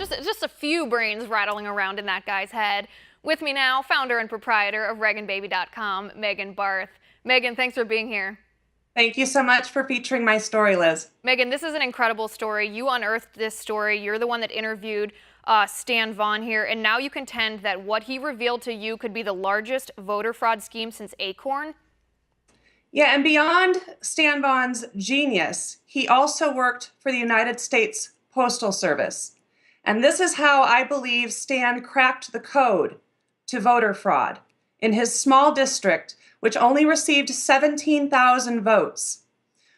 just a few brains rattling around in that guy's head. With me now, founder and proprietor of ReaganBaby.com, Megan Barth. Megan, thanks for being here. Thank you so much for featuring my story, Liz. Megan, this is an incredible story. You unearthed this story. You're the one that interviewed Stan Vaughn here, and now you contend that what he revealed to you could be the largest voter fraud scheme since Acorn. Yeah, and beyond Stan Vaughn's genius, he also worked for the United States Postal Service. And this is how I believe Stan cracked the code to voter fraud in his small district, which only received 17,000 votes.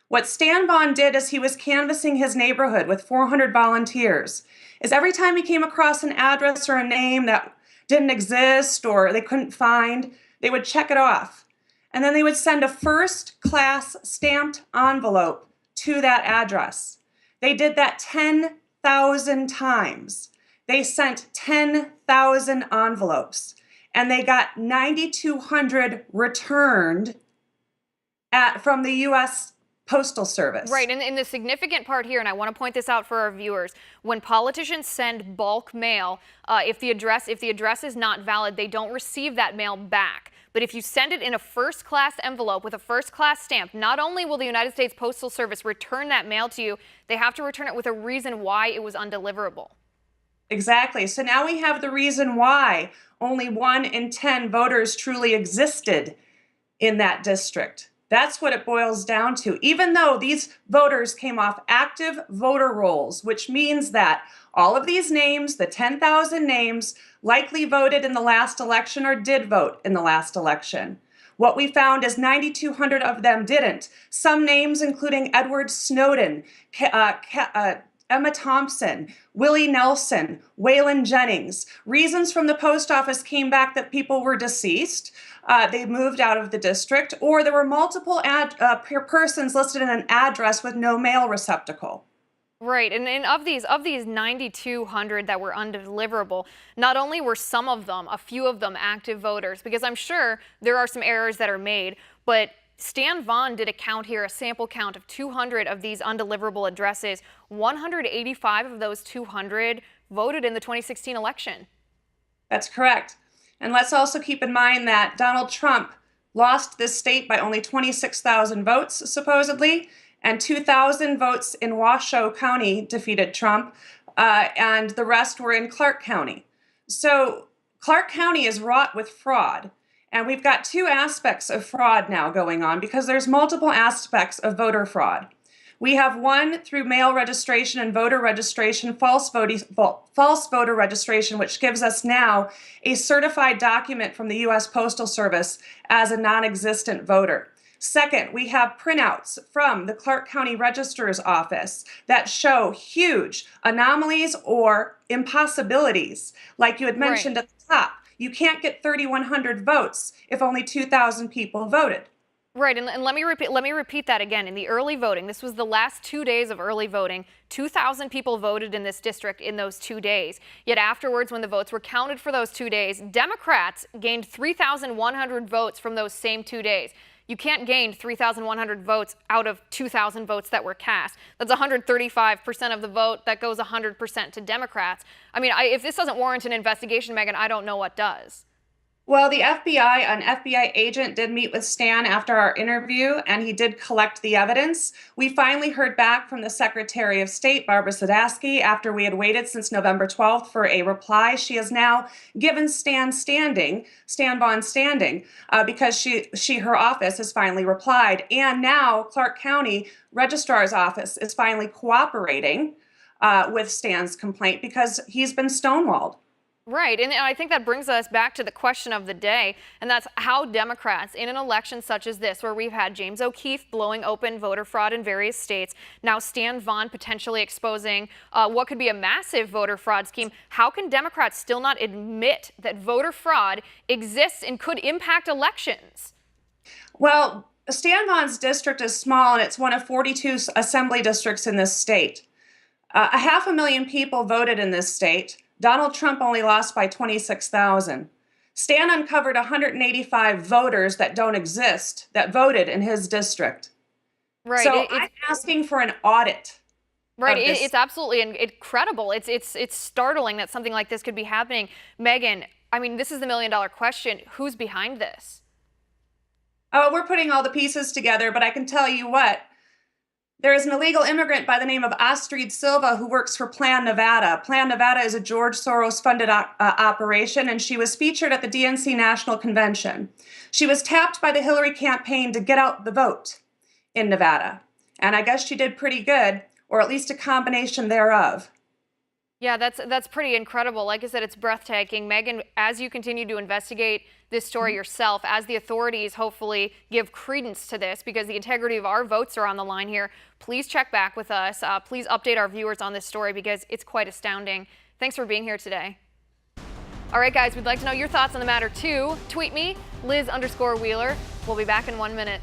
What Stan Vaughn did as he was canvassing his neighborhood with 400 volunteers is every time he came across an address or a name that didn't exist or they couldn't find, they would check it off. And then they would send a first-class stamped envelope to that address. They did that 10,000 times. They sent 10,000 envelopes, and they got 9,200 returned from the U.S. Postal Service. Right, and the significant part here, and I want to point this out for our viewers, when politicians send bulk mail, if the address is not valid, they don't receive that mail back. But if you send it in a first-class envelope with a first-class stamp, not only will the United States Postal Service return that mail to you, they have to return it with a reason why it was undeliverable. Exactly. So now we have the reason why only 1 in 10 voters truly existed in that district. That's what it boils down to. Even though these voters came off active voter rolls, which means that all of these names, the 10,000 names, likely voted in the last election or did vote in the last election. What we found is 9,200 of them didn't. Some names, including Edward Snowden, Emma Thompson, Willie Nelson, Waylon Jennings. Reasons from the post office came back that people were deceased. They moved out of the district, or there were multiple persons listed in an address with no mail receptacle. Right, and of these 9,200 that were undeliverable, not only were some of them, a few of them, active voters, because I'm sure there are some errors that are made, but Stan Vaughn did a count here, a sample count of 200 of these undeliverable addresses. 185 of those 200 voted in the 2016 election. That's correct. And let's also keep in mind that Donald Trump lost this state by only 26,000 votes, supposedly, and 2,000 votes in Washoe County defeated Trump, and the rest were in Clark County. So Clark County is wrought with fraud. And we've got two aspects of fraud now going on because there's multiple aspects of voter fraud. We have one through mail registration and voter registration, false voter registration, which gives us now a certified document from the U.S. Postal Service as a non-existent voter. Second, we have printouts from the Clark County Registrar's Office that show huge anomalies or impossibilities, like you had mentioned at the top. You can't get 3,100 votes if only 2,000 people voted. Right, and let me repeat that again. In the early voting, this was the last 2 days of early voting, 2,000 people voted in this district in those 2 days. Yet afterwards, when the votes were counted for those 2 days, Democrats gained 3,100 votes from those same 2 days. You can't gain 3,100 votes out of 2,000 votes that were cast. That's 135% of the vote. That goes 100% to Democrats. I mean, if this doesn't warrant an investigation, Megan, I don't know what does. Well, the FBI, an FBI agent did meet with Stan after our interview, and he did collect the evidence. We finally heard back from the Secretary of State, Barbara Sadowski, after we had waited since November 12th for a reply. She has now given Stan Vaughn standing, because her office has finally replied. And now Clark County Registrar's Office is finally cooperating with Stan's complaint because he's been stonewalled. Right, and I think that brings us back to the question of the day, and that's how Democrats, in an election such as this, where we've had James O'Keefe blowing open voter fraud in various states, now Stan Vaughn potentially exposing what could be a massive voter fraud scheme, how can Democrats still not admit that voter fraud exists and could impact elections? Well, Stan Vaughn's district is small, and it's one of 42 assembly districts in this state. 500,000 people voted in this state. Donald Trump only lost by 26,000. Stan uncovered 185 voters that don't exist that voted in his district. Right. So I'm asking for an audit Right, of this. it's absolutely incredible. It's startling that something like this could be happening. Megan, I mean, this is the million-dollar question. Who's behind this? Oh, we're putting all the pieces together, but I can tell you what. There is an illegal immigrant by the name of Astrid Silva who works for Plan Nevada. Plan Nevada is a George Soros-funded operation, and she was featured at the DNC National Convention. She was tapped by the Hillary campaign to get out the vote in Nevada, and I guess she did pretty good, or at least a combination thereof. Yeah, that's pretty incredible. Like I said, it's breathtaking. Megan, as you continue to investigate this story yourself, as the authorities hopefully give credence to this, because the integrity of our votes are on the line here, please check back with us. Please update our viewers on this story because it's quite astounding. Thanks for being here today. All right, guys, we'd like to know your thoughts on the matter too. Tweet me, Liz_Wheeler. We'll be back in 1 minute.